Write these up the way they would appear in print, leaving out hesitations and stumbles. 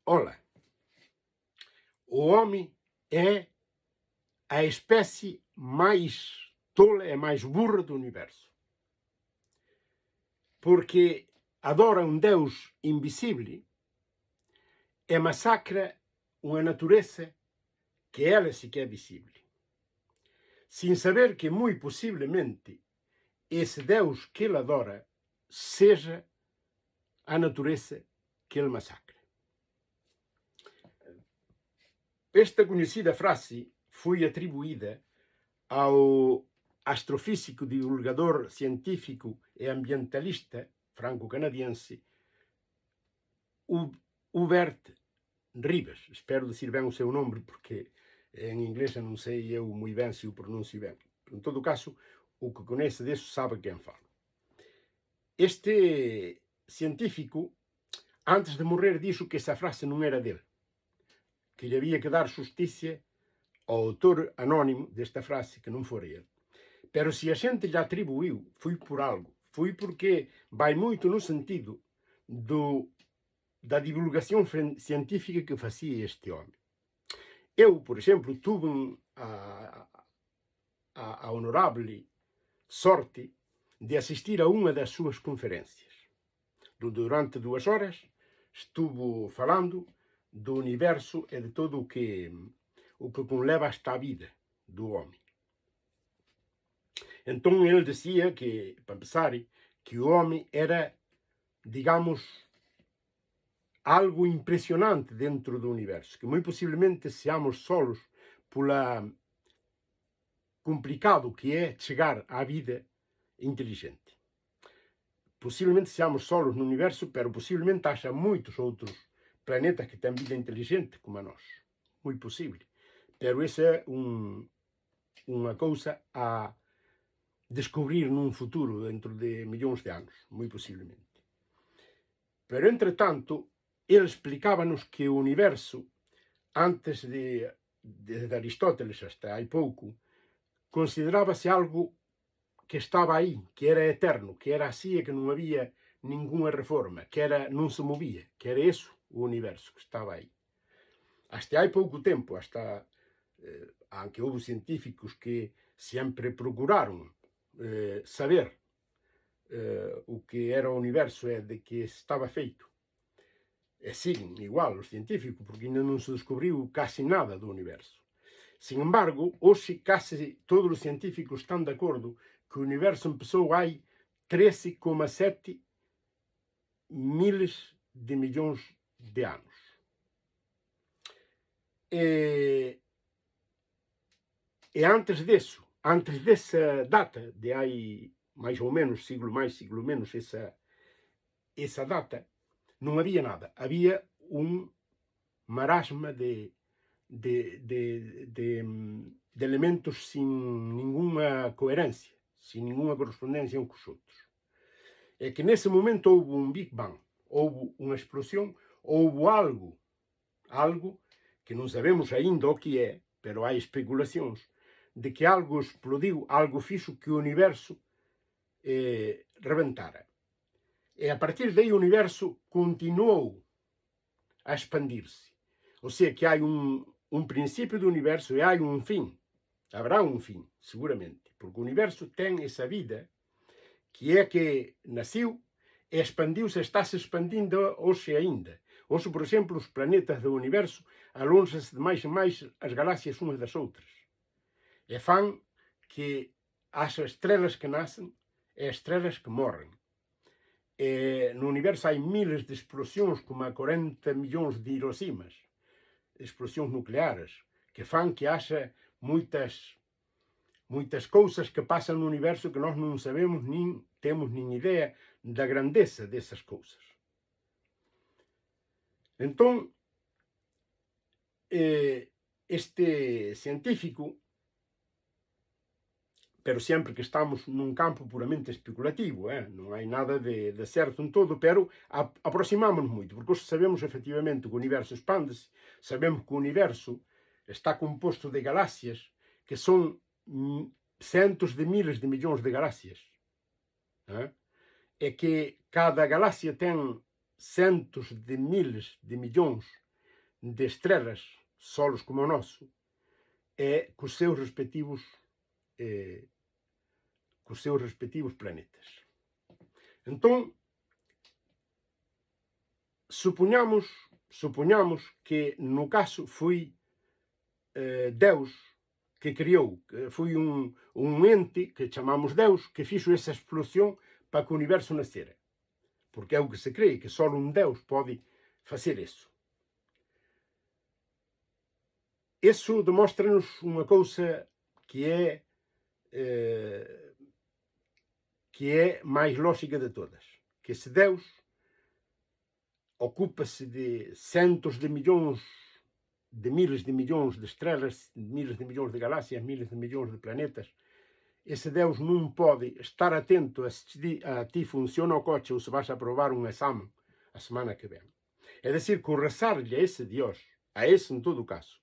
Olá, o homem é a espécie mais tola, é mais burra do universo. Porque adora um Deus invisível e massacra uma natureza que ela sequer é visível. Sem saber que, muito possivelmente, esse Deus que ele adora seja a natureza que ele massacra. Esta conhecida frase foi atribuída ao astrofísico, divulgador científico e ambientalista franco-canadiense Hubert Reeves. Espero dizer bem o seu nome, porque em inglês eu não sei eu muito bem se o pronuncio bem. Em todo caso, o que conhece disso sabe quem fala. Este científico, antes de morrer, disse que essa frase não era dele, que lhe havia que dar justiça ao autor anónimo desta frase, que não fora ele. Pero se a gente lhe atribuiu, foi por algo. Foi porque vai muito no sentido da divulgação científica que fazia este homem. Eu, por exemplo, tive a honorável sorte de assistir a uma das suas conferências. Durante 2 horas, estuvo falando do universo e de todo o que conleva esta vida do homem. Então ele dizia que, para começar, que o homem era, digamos, algo impressionante dentro do universo, que muito possivelmente seamos solos pela complicado que é chegar à vida inteligente. Possivelmente seamos solos no universo, pero possivelmente haja muitos outros planetas que têm vida inteligente como a nós. Muito possível. Pero isso é uma coisa a descobrir num futuro, dentro de milhões de anos, muito possivelmente. Pero, entretanto, ele explicava-nos que o universo, antes de Aristóteles, hasta há pouco, considerava-se algo que estava aí, que era eterno, que era assim e que não havia nenhuma reforma, que não se movia, que era isso o universo que estava aí. Hasta há pouco tempo, aunque houve científicos que sempre procuraram saber o que era o universo e de que estava feito. Siguen igual os científicos, porque ainda não se descobriu quase nada do universo. Sin embargo, hoje quase todos os científicos estão de acordo que o universo começou há 13,7 milhões de milhões de anos. E antes disso, antes dessa data, de aí mais ou menos, siglo mais, siglo menos, essa data, não havia nada. Havia marasma de elementos sem nenhuma coerência, sem nenhuma correspondência uns com os outros. É que nesse momento houve um Big Bang, houve uma explosão, houve algo que não sabemos ainda o que é, pero há especulações de que algo explodiu, algo fez que o universo rebentara. E a partir daí o universo continuou a expandir-se. Ou seja, que há um princípio do universo e há um fim. Haverá um fim, seguramente, porque o universo tem essa vida que nasceu e expandiu-se, está-se expandindo hoje ainda. Hoje, por exemplo, os planetas do universo alonjam-se de mais e mais as galáxias umas das outras. E fan que as estrelas que nascem e as estrelas que morrem. E no universo há miles de explosões, como há 40 milhões de Hiroshimas, explosões nucleares, que fan que haja muitas coisas que passam no universo que nós não sabemos, nem temos nem ideia da grandeza dessas coisas. Então, este científico, pero sempre que estamos num campo puramente especulativo, não há nada de certo em todo, pero aproximamos-nos muito, porque hoje sabemos efetivamente que o universo expande-se, sabemos que o universo está composto de galáxias que são centos de milhares de milhões de galáxias. É que cada galáxia tem centos de milhares de milhões de estrelas, solos como o noso, e cos seus respectivos planetas. Entón, supoñamos que no caso foi Deus que criou, que foi un ente que chamamos Deus que fixo esa explosión para que o universo nascera. Porque é o que se cree, que só un Deus pode facer eso. Eso demóstranos unha cousa que é máis lógica de todas, que se Deus ocúpase de centos de millóns, de miles de millóns de estrelas, miles de millóns de galaxias, miles de millóns de planetas, ese Deus non pode estar atento a ti funciona o coche ou se vas a probar un exame a semana que ven. É dicir, que o rezarlle a ese Dios, a ese en todo caso,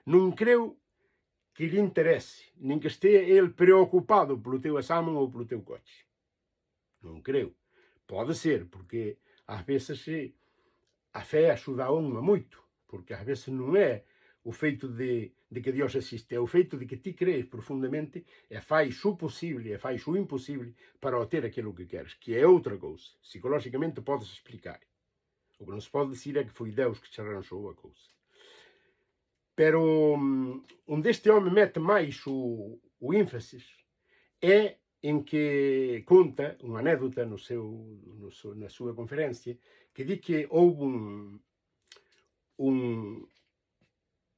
non creo que lhe interese, nin que estea el preocupado polo teu exame ou polo teu coche. Non creo. Pode ser, porque ás veces a fé axuda a unha moito, porque ás veces non é o feito de que Dios existe, é o feito de que ti crees profundamente e fais o posible e fais o imposible para obter aquilo que queres, que é outra cousa. Psicológicamente podes explicar. O que non se pode dicir é que foi Deus que che arranxou a cousa. Pero onde este home mete máis o énfasis é en que conta unha anécdota na súa conferencia que di que houve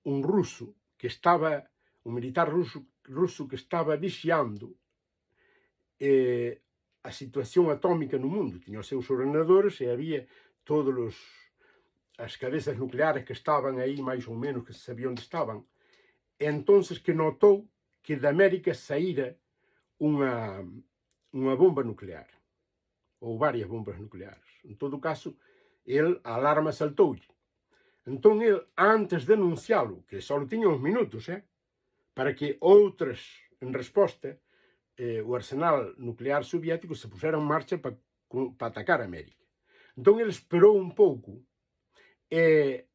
un ruso que estaba, un militar ruso que estaba vixiando a situación atómica no mundo. Tiña os seus ordenadores e había todos as cabezas nucleares que estaban aí, máis ou menos, que se sabía onde estaban. E entonces que notou que de América saíra unha bomba nuclear, ou varias bombas nucleares. En todo caso, a alarma saltoulle. Entón, antes de anuncialo, que só tiña uns minutos, para que outras, en resposta, o arsenal nuclear soviético se pusera en marcha para atacar a América. Entón, ele esperou un pouco e,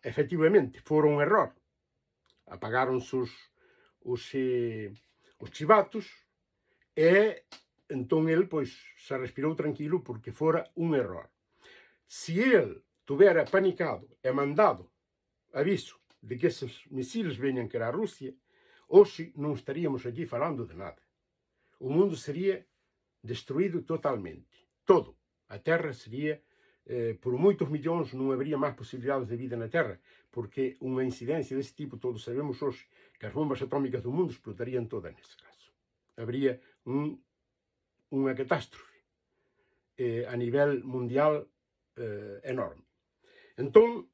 efectivamente, fora un error. Apagáronse os chivatos e entón el se respirou tranquilo porque fora un error. Se el tuvera panicado e mandado aviso de que eses misiles veñan que era a Rusia, hoxe non estaríamos aquí falando de nada. O mundo sería destruído totalmente. Todo. A Terra sería, por moitos millóns, non habería máis posibilidades de vida na Terra, porque unha incidencia desse tipo, todos sabemos hoxe, que as bombas atómicas do mundo explotarían todas nese caso. Habría unha catástrofe a nivel mundial enorme. Entón,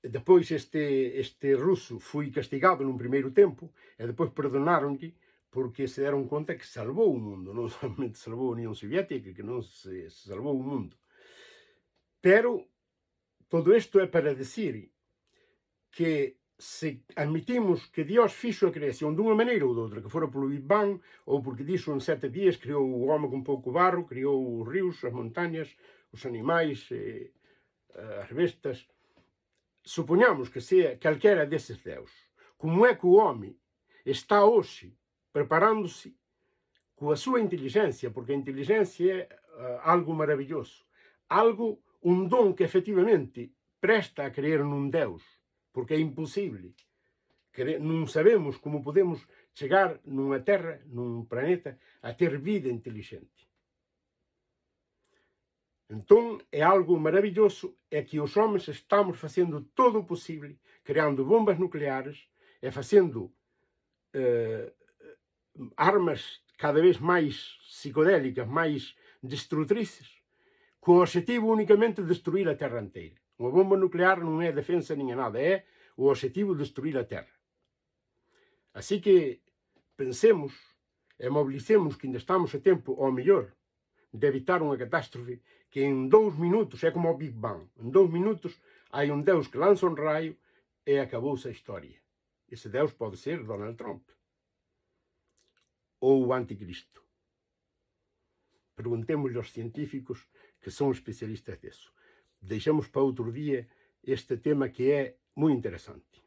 depois este ruso foi castigado nun primeiro tempo e depois perdonaronlle porque se deron conta que salvou o mundo, non somente salvou a Unión Soviética, que non se salvou o mundo. Pero todo isto é para decir que se admitimos que Dios fixo a creación dunha maneira ou doutra, que fora polo Big Bang, ou porque dixo en 7 días, criou o home con pouco barro, criou os ríos, as montañas, os animais, as bestas. Supoñamos que sea calquera deses deus. Como é que o home está hoxe preparándose coa súa inteligencia, porque a inteligencia é algo maravilloso, un don que efectivamente presta a creer nun deus, porque é imposible. Non sabemos como podemos chegar nunha terra, nun planeta, a ter vida inteligente. Entón, é algo maravilloso é que os homens estamos facendo todo o posible, creando bombas nucleares e facendo armas cada vez máis psicodélicas, máis destrutrices, co obxectivo únicamente de destruir a Terra inteira. Unha bomba nuclear non é defensa nin é nada, é o obxectivo de destruir a Terra. Así que pensemos e mobilicemos que ainda estamos a tempo, ao mellor, de evitar unha catástrofe que en 2 minutos, é como o Big Bang, en 2 minutos hai un deus que lanza un raio e acabouse a historia. Ese deus pode ser Donald Trump ou o anticristo. Preguntémoslle aos científicos que son especialistas deso. Deixamos para outro día este tema que é muito interessante.